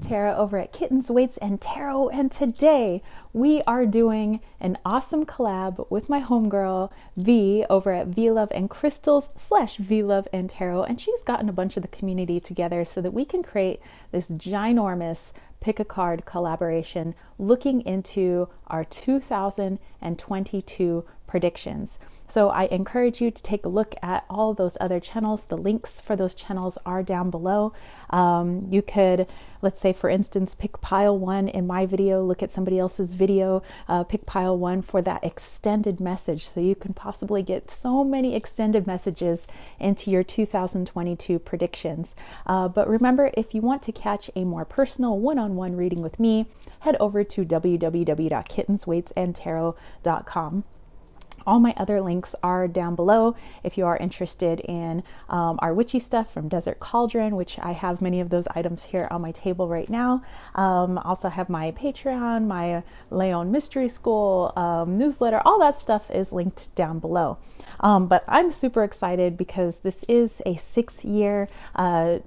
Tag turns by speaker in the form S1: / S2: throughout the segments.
S1: Tara over at Kittens, Weights, and Tarot, and today we are doing an awesome collab with my homegirl V over at V Love and Crystals / V Love and Tarot, and she's gotten a bunch of the community together so that we can create this ginormous pick a card collaboration looking into our 2022 predictions. So I encourage you to take a look at all those other channels. The links for those channels are down below. You could, let's say for instance, pick pile 1 in my video, look at somebody else's video, pick pile 1 for that extended message. So you can possibly get so many extended messages into your 2022 predictions. But remember, if you want to catch a more personal one-on-one reading with me, head over to www.kittensweightsandtarot.com. All my other links are down below if you are interested in our witchy stuff from Desert Cauldron, which I have many of those items here on my table right now. Also have my Patreon, my Leon Mystery School newsletter. All that stuff is linked down below. But I'm super excited because this is a 6-year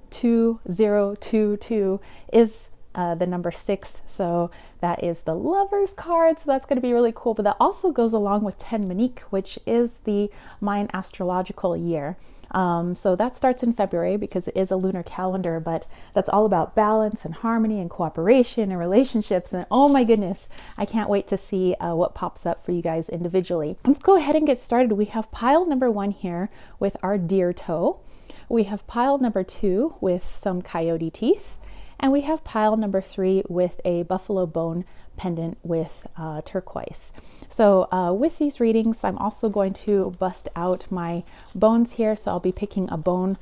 S1: 2022 is the number 6, so that is the Lover's card, so that's going to be really cool. But that also goes along with 10 Monique, which is the Mayan astrological year. So that starts in February because it is a lunar calendar, but that's all about balance and harmony and cooperation and relationships. And oh my goodness, I can't wait to see what pops up for you guys individually. Let's go ahead and get started. We have pile number 1 here with our deer toe. We have pile number 2 with some coyote teeth. And we have pile number 3 with a buffalo bone pendant with turquoise. So with these readings, I'm also going to bust out my bones here. So I'll be picking a bone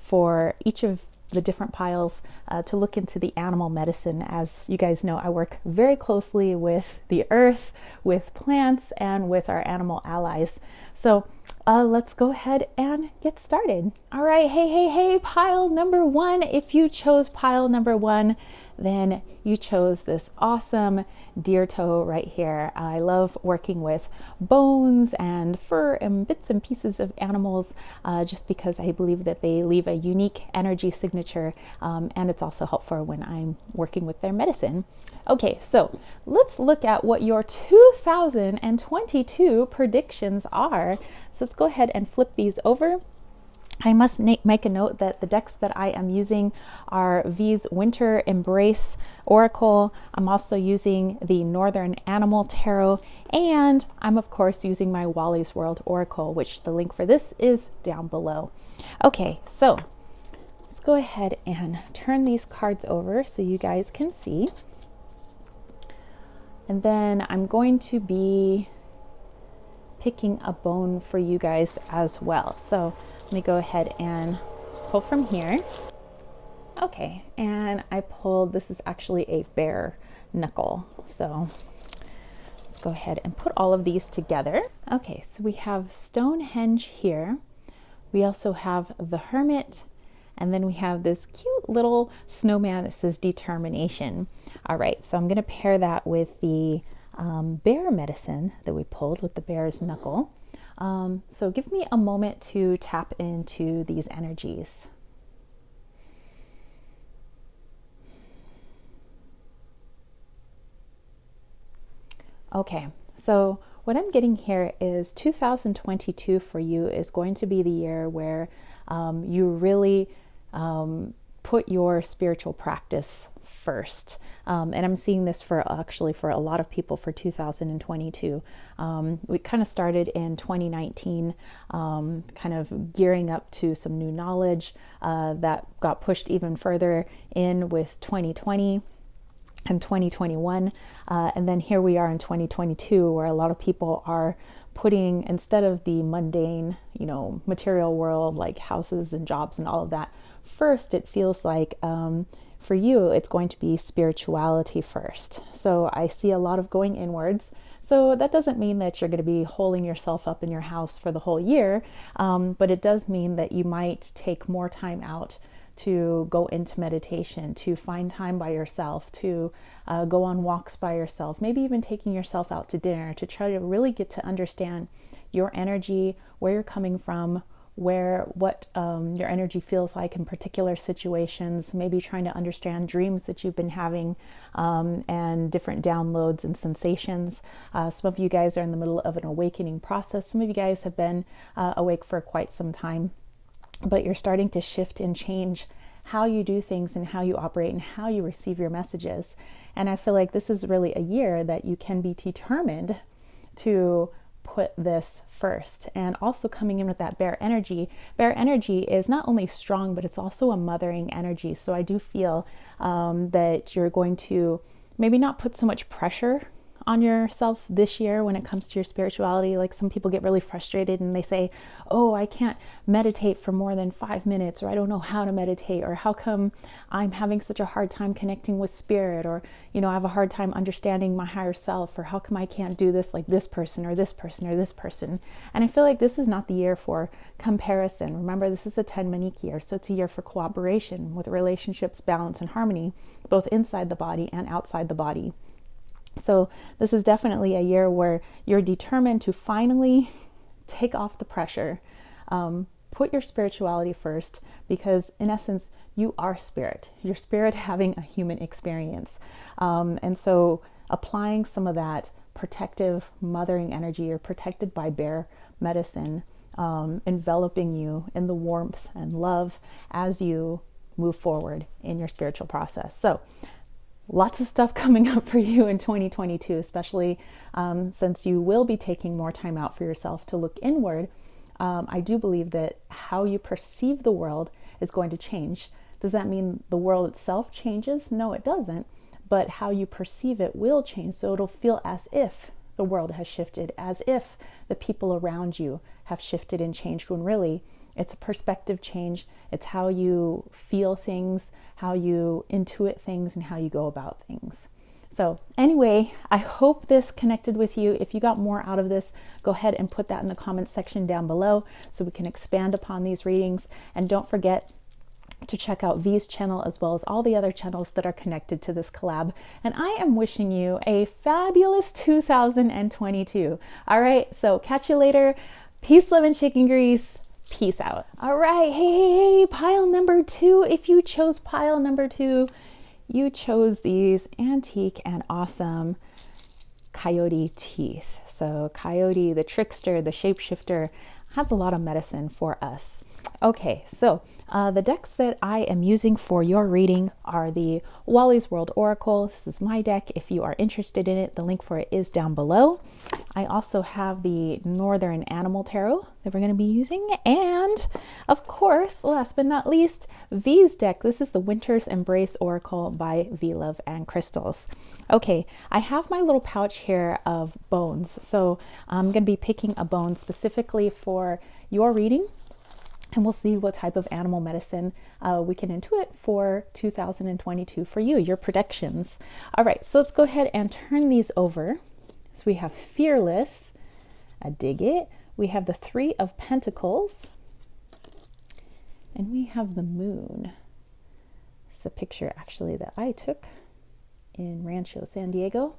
S1: for each of the different piles to look into the animal medicine. As you guys know, I work very closely with the earth, with plants, and with our animal allies. So let's go ahead and get started. All right, hey, pile number 1. If you chose pile number 1, then you chose this awesome deer toe right here. I love working with bones and fur and bits and pieces of animals just because I believe that they leave a unique energy signature, and it's also helpful when I'm working with their medicine. Okay, so let's look at what your 2022 predictions are. So let's go ahead and flip these over. I must make a note that the decks that I am using are V's Winter Embrace Oracle. I'm also using the Northern Animal Tarot, and I'm of course using my Wally's World Oracle, which the link for this is down below. Okay, so let's go ahead and turn these cards over so you guys can see. And then I'm going to be picking a bone for you guys as well. So let me go ahead and pull from here. Okay, and I pulled, this is actually a bear knuckle. So let's go ahead and put all of these together. Okay, so we have Stonehenge here. We also have the Hermit, and then we have this cute little snowman that says Determination. All right, so I'm gonna pair that with the bear medicine that we pulled with the bear's knuckle. So give me a moment to tap into these energies. Okay, so what I'm getting here is 2022 for you is going to be the year where you really put your spiritual practice first. And I'm seeing this for a lot of people for 2022. We kind of started in 2019, kind of gearing up to some new knowledge that got pushed even further in with 2020 and 2021. And then here we are in 2022, where a lot of people are putting, instead of the mundane, material world like houses and jobs and all of that, first, it feels like for you, it's going to be spirituality first. So I see a lot of going inwards. So that doesn't mean that you're going to be holding yourself up in your house for the whole year, but it does mean that you might take more time out to go into meditation, to find time by yourself, to go on walks by yourself, maybe even taking yourself out to dinner, to try to really get to understand your energy, where you're coming from, what your energy feels like in particular situations, maybe trying to understand dreams that you've been having, and different downloads and sensations. Some of you guys are in the middle of an awakening process. Some of you guys have been awake for quite some time, but you're starting to shift and change how you do things and how you operate and how you receive your messages. And I feel like this is really a year that you can be determined to put this first. And also coming in with that bear energy. Bear energy is not only strong, but it's also a mothering energy. So I do feel that you're going to maybe not put so much pressure on yourself this year when it comes to your spirituality. Like some people get really frustrated and they say, oh, I can't meditate for more than 5 minutes, or I don't know how to meditate, or how come I'm having such a hard time connecting with spirit, or, you know, I have a hard time understanding my higher self, or how come I can't do this like this person or this person or this person. And I feel like this is not the year for comparison. Remember, this is a 10 Manique year, so it's a year for cooperation with relationships, balance, and harmony, both inside the body and outside the body. So this is definitely a year where you're determined to finally take off the pressure, put your spirituality first, because in essence, you are spirit. You're spirit having a human experience. And so applying some of that protective mothering energy, you're protected by bear medicine, enveloping you in the warmth and love as you move forward in your spiritual process. So lots of stuff coming up for you in 2022, especially since you will be taking more time out for yourself to look inward. I do believe that how you perceive the world is going to change. Does that mean the world itself changes? No, it doesn't. But how you perceive it will change. So it'll feel as if the world has shifted, as if the people around you have shifted and changed, when really it's a perspective change. It's how you feel things, how you intuit things, and how you go about things. So anyway, I hope this connected with you. If you got more out of this, go ahead and put that in the comments section down below so we can expand upon these readings. And don't forget to check out V's channel as well as all the other channels that are connected to this collab. And I am wishing you a fabulous 2022. All right, so catch you later. Peace, love, and chicken grease. Peace out. All right, hey, pile number 2. If you chose pile number 2, you chose these antique and awesome coyote teeth. So coyote, the trickster, the shapeshifter, has a lot of medicine for us. Okay, so the decks that I am using for your reading are the Wally's World Oracle. This is my deck. If you are interested in it, the link for it is down below. I also have the Northern Animal Tarot that we're going to be using. And of course, last but not least, V's deck. This is the Winter's Embrace Oracle by V Love and Crystals. Okay, I have my little pouch here of bones. So I'm going to be picking a bone specifically for your reading. And we'll see what type of animal medicine we can intuit for 2022 for you, your predictions. All right, so let's go ahead and turn these over. So we have Fearless, I dig it. We have the Three of Pentacles, and we have the Moon. It's a picture actually that I took in Rancho San Diego.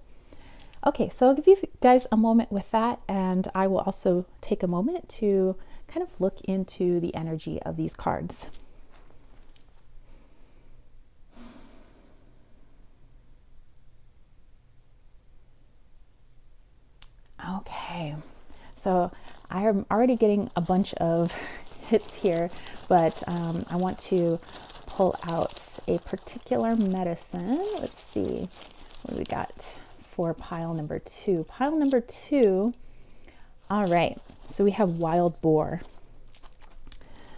S1: Okay, so I'll give you guys a moment with that, and I will also take a moment to kind of look into the energy of these cards. Okay, so I'm already getting a bunch of hits here, but I want to pull out a particular medicine. Let's see what we got for pile number 2. Pile number 2, all right, so we have Wild Boar.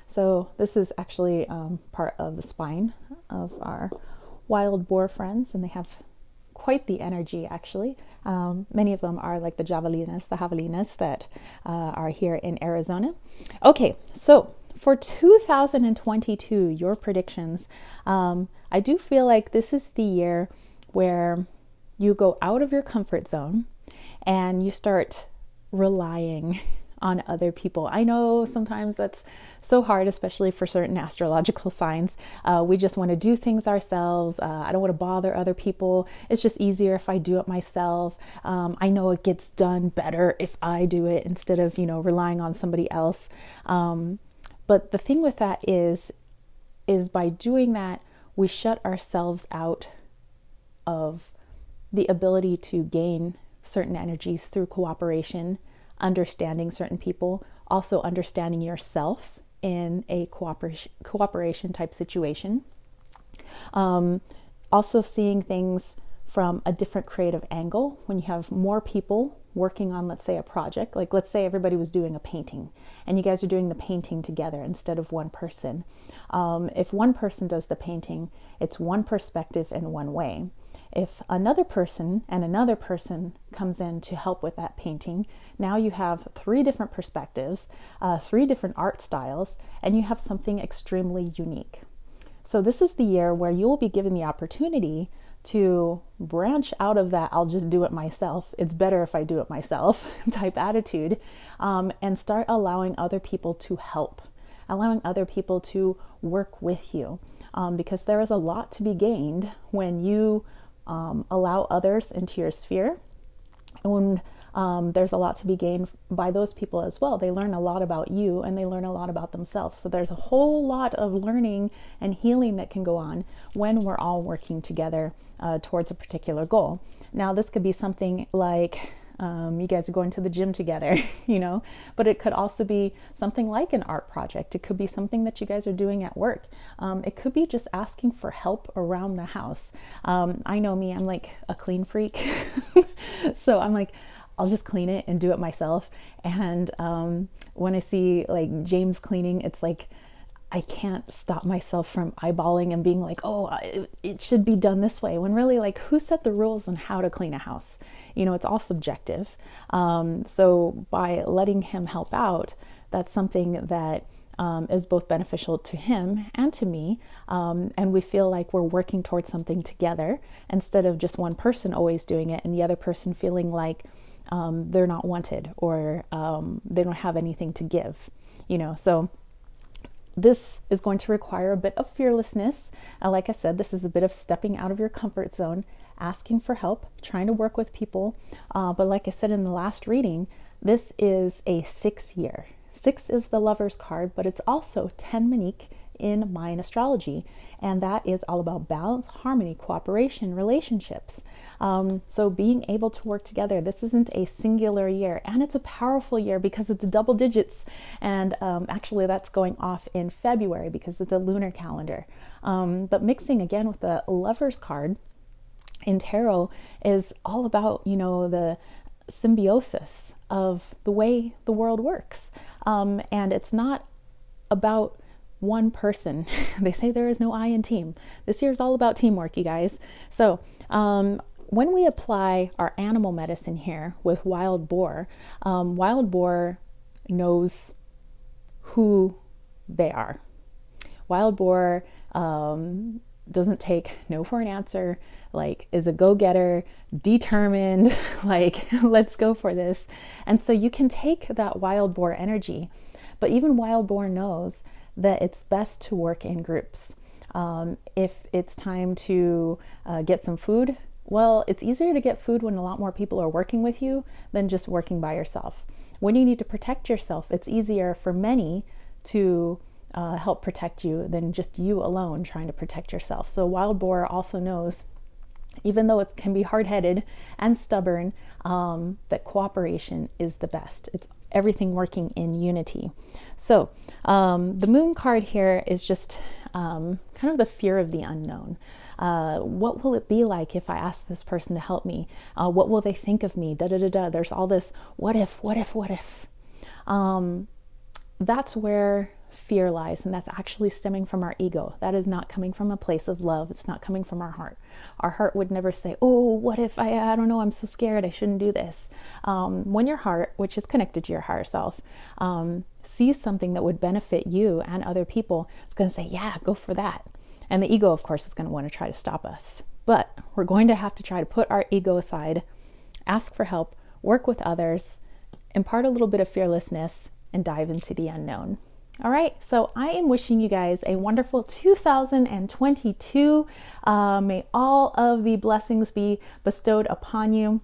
S1: So this is actually part of the spine of our wild boar friends, and they have quite the energy actually. Many of them are like the javelinas that are here in Arizona. Okay, so for 2022, your predictions, I do feel like this is the year where you go out of your comfort zone and you start relying on other people. I know sometimes that's so hard, especially for certain astrological signs. We just want to do things ourselves. I don't want to bother other people. It's just easier if I do it myself. I know it gets done better if I do it instead of, relying on somebody else. But the thing with that is by doing that, we shut ourselves out of the ability to gain certain energies through cooperation, understanding certain people, also understanding yourself in a cooperation type situation. Also seeing things from a different creative angle when you have more people working on, let's say, a project. Like, let's say everybody was doing a painting and you guys are doing the painting together instead of one person. If one person does the painting, it's one perspective in one way. If another person and another person comes in to help with that painting, now you have 3 different perspectives, 3 different art styles, and you have something extremely unique. So this is the year where you will be given the opportunity to branch out of that "I'll just do it myself, it's better if I do it myself" type attitude, and start allowing other people to help, allowing other people to work with you, because there is a lot to be gained when you allow others into your sphere. And there's a lot to be gained by those people as well. They learn a lot about you and they learn a lot about themselves. So there's a whole lot of learning and healing that can go on when we're all working together towards a particular goal. Now, this could be something like you guys are going to the gym together, but it could also be something like an art project. It could be something that you guys are doing at work. It could be just asking for help around the house. I know me, I'm like a clean freak. So I'm like, I'll just clean it and do it myself. And when I see like James cleaning, it's like I can't stop myself from eyeballing and being like, oh, it should be done this way. When really, like, who set the rules on how to clean a house? It's all subjective. So by letting him help out, that's something that is both beneficial to him and to me. And we feel like we're working towards something together instead of just one person always doing it and the other person feeling like they're not wanted or they don't have anything to give, so this is going to require a bit of fearlessness. Like I said, this is a bit of stepping out of your comfort zone, asking for help, trying to work with people. But like I said in the last reading, this is a 6 year. 6 is the Lover's card, but it's also 10 Monique in Mayan astrology. And that is all about balance, harmony, cooperation, relationships. So being able to work together, this isn't a singular year, and it's a powerful year because it's double digits. And actually that's going off in February because it's a lunar calendar. But mixing again with the Lover's card in tarot is all about, the symbiosis of the way the world works. And it's not about one person. They say there is no I in team. This year is all about teamwork, you guys. So when we apply our animal medicine here with wild boar knows who they are. Wild boar doesn't take no for an answer, like is a go-getter, determined, like let's go for this. And so you can take that wild boar energy, but even wild boar knows that it's best to work in groups. If it's time to get some food, well, it's easier to get food when a lot more people are working with you than just working by yourself. When you need to protect yourself, it's easier for many to help protect you than just you alone trying to protect yourself. So wild boar also knows, even though it can be hard-headed and stubborn, that cooperation is the best. It's everything working in unity. So the moon card here is just kind of the fear of the unknown. What will it be like if I ask this person to help me? What will they think of me? There's all this what if. That's where fear lies, and that's actually stemming from our ego. That is not coming from a place of love. It's not coming from our heart. Our heart would never say, oh, what if I don't know, I'm so scared, I shouldn't do this. When your heart, which is connected to your higher self, sees something that would benefit you and other people, it's going to say, yeah, go for that. And the ego, of course, is going to want to try to stop us. But we're going to have to try to put our ego aside, ask for help, work with others, impart a little bit of fearlessness, and dive into the unknown. All right, so I am wishing you guys a wonderful 2022. May all of the blessings be bestowed upon you.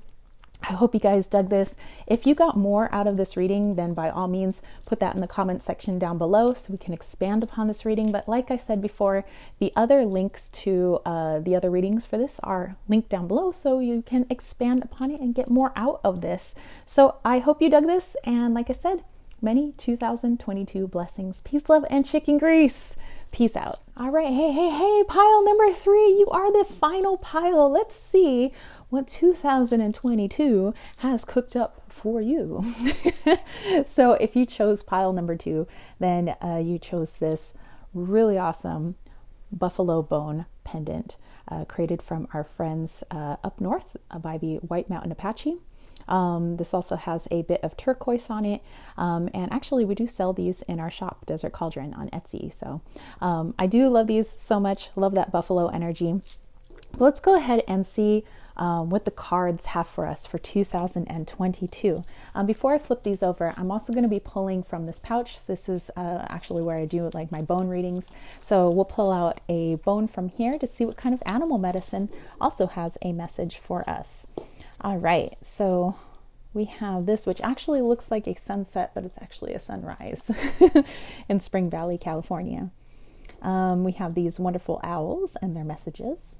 S1: I hope you guys dug this. If you got more out of this reading, then by all means, put that in the comment section down below so we can expand upon this reading. But like I said before, the other links to the other readings for this are linked down below so you can expand upon it and get more out of this. So I hope you dug this. And like I said, many 2022 blessings, peace, love, and chicken grease. Peace out. All right. Hey, pile number 3. You are the final pile. Let's see what 2022 has cooked up for you. So if you chose pile number 2, then you chose this really awesome buffalo bone pendant created from our friends up north by the White Mountain Apache. This also has a bit of turquoise on it, and actually we do sell these in our shop, Desert Cauldron, on Etsy. So I do love these so much, love that buffalo energy. But let's go ahead and see what the cards have for us for 2022. Before I flip these over, I'm also going to be pulling from this pouch. This is actually where I do like my bone readings. So we'll pull out a bone from here to see what kind of animal medicine also has a message for us. All right, so we have this, which actually looks like a sunset, but it's actually a sunrise in Spring Valley, California. We have these wonderful owls and their messages.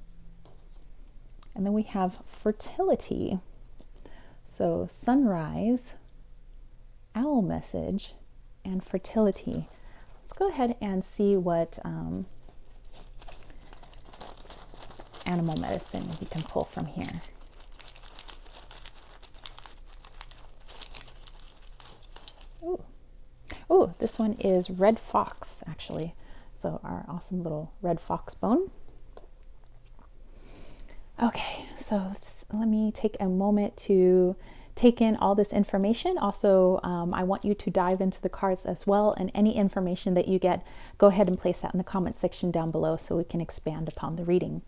S1: And then we have fertility. So sunrise, owl message, and fertility. Let's go ahead and see what animal medicine we can pull from here. Oh, this one is red fox, actually. So our awesome little red fox bone. Okay, so let me take a moment to take in all this information. Also, I want you to dive into the cards as well, and any information that you get, go ahead and place that in the comment section down below so we can expand upon the reading.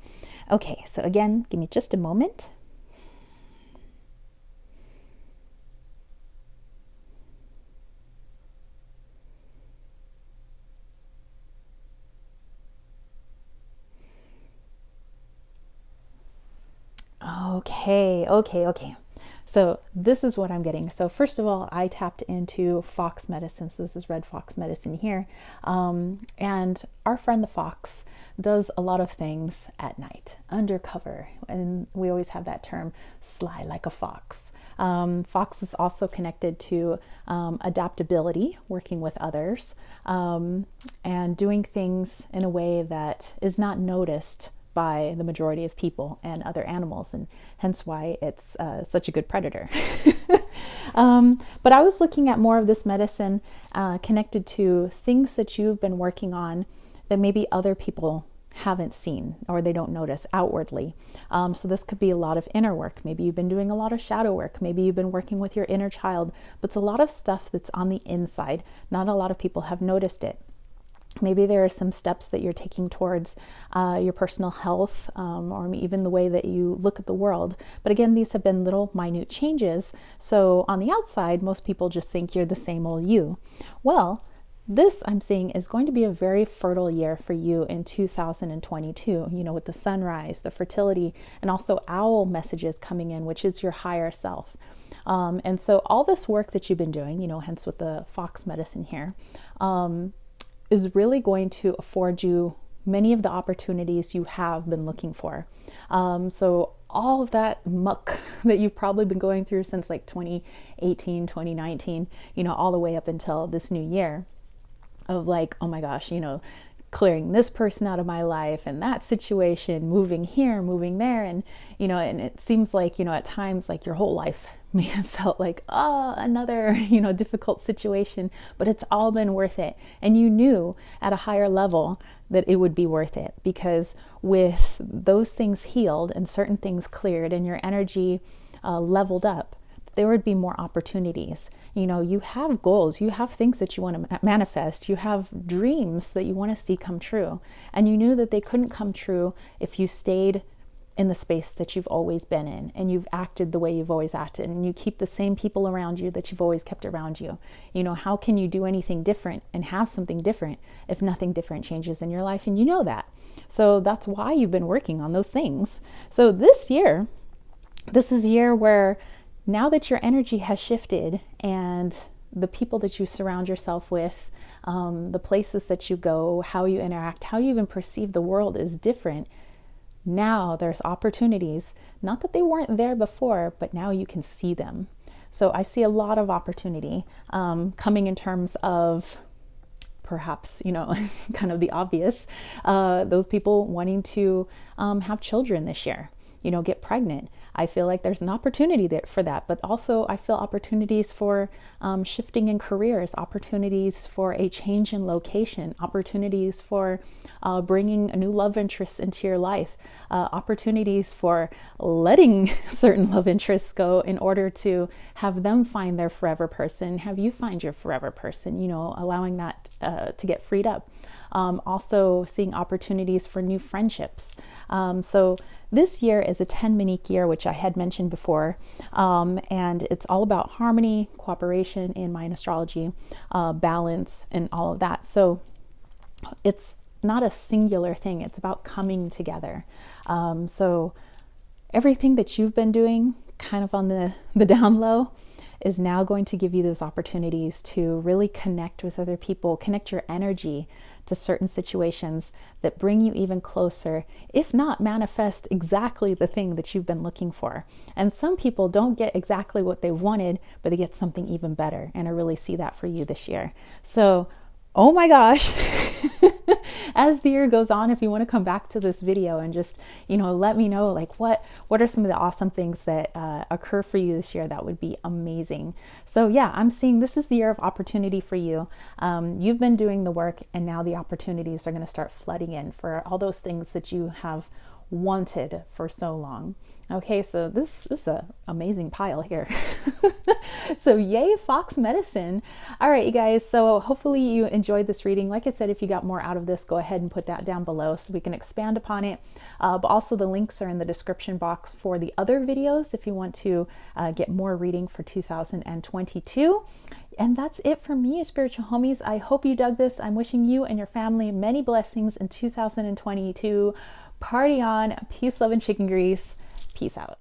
S1: Okay, so again, give me just a moment. Okay. So this is what I'm getting. So first of all, I tapped into fox medicine. So this is red fox medicine here. And our friend the fox does a lot of things at night, undercover. And we always have that term, sly like a fox. Fox is also connected to adaptability, working with others, and doing things in a way that is not noticed by the majority of people and other animals, and hence why it's such a good predator. But I was looking at more of this medicine connected to things that you've been working on that maybe other people haven't seen or they don't notice outwardly. So this could be a lot of inner work. Maybe you've been doing a lot of shadow work. Maybe you've been working with your inner child, but it's a lot of stuff that's on the inside. Not a lot of people have noticed it. Maybe there are some steps that you're taking towards your personal health, or even the way that you look at the world. But again, these have been little minute changes. So on the outside, most people just think you're the same old you. Well, this I'm seeing is going to be a very fertile year for you in 2022, you know, with the sunrise, the fertility, and also owl messages coming in, which is your higher self. And so all this work that you've been doing, you know, hence with the fox medicine here, is really going to afford you many of the opportunities you have been looking for. So all of that muck that you've probably been going through since like 2018, 2019, you know, all the way up until this new year of like, oh my gosh, you know, clearing this person out of my life and that situation, moving here, moving there. And, you know, and it seems like, you know, at times like your whole life may have felt like, oh, another, you know, difficult situation, but it's all been worth it. And you knew at a higher level that it would be worth it, because with those things healed and certain things cleared and your energy leveled up, there would be more opportunities. You know, you have goals, you have things that you want to manifest, you have dreams that you want to see come true. And you knew that they couldn't come true if you stayed in the space that you've always been in, and you've acted the way you've always acted, and you keep the same people around you that you've always kept around you. You know, how can you do anything different and have something different if nothing different changes in your life? And you know that. So that's why you've been working on those things. So this year, this is a year where now that your energy has shifted and the people that you surround yourself with, the places that you go, how you interact, how you even perceive the world is different. Now there's opportunities, not that they weren't there before, but now you can see them. So I see a lot of opportunity coming in terms of perhaps, kind of the obvious, those people wanting to have children this year, get pregnant. I feel like there's an opportunity there for that, but also I feel opportunities for shifting in careers, opportunities for a change in location, opportunities for bringing a new love interest into your life, opportunities for letting certain love interests go in order to have them find their forever person, have you find your forever person, allowing that to get freed up. Also seeing opportunities for new friendships. So this year is a 10 Monique year, which I had mentioned before, and it's all about harmony, cooperation in Mayan astrology, balance, and all of that. So it's not a singular thing, it's about coming together. So everything that you've been doing kind of on the down low is now going to give you those opportunities to really connect with other people, connect your energy to certain situations that bring you even closer, if not manifest exactly the thing that you've been looking for. And some people don't get exactly what they wanted, but they get something even better. And I really see that for you this year. So, oh my gosh, as the year goes on, if you want to come back to this video and just, let me know, like what are some of the awesome things that occur for you this year, that would be amazing. So yeah, I'm seeing this is the year of opportunity for you. You've been doing the work, and now the opportunities are going to start flooding in for all those things that you have wanted for so long. Okay, so this is an amazing pile here. So yay, fox medicine. All right, you guys, so hopefully you enjoyed this reading. Like I said, if you got more out of this, go ahead and put that down below so we can expand upon it. But also the links are in the description box for the other videos if you want to get more reading for 2022. And that's it for me, spiritual homies. I hope you dug this. I'm wishing you and your family many blessings in 2022. Party on. Peace, love, and chicken grease. Peace out.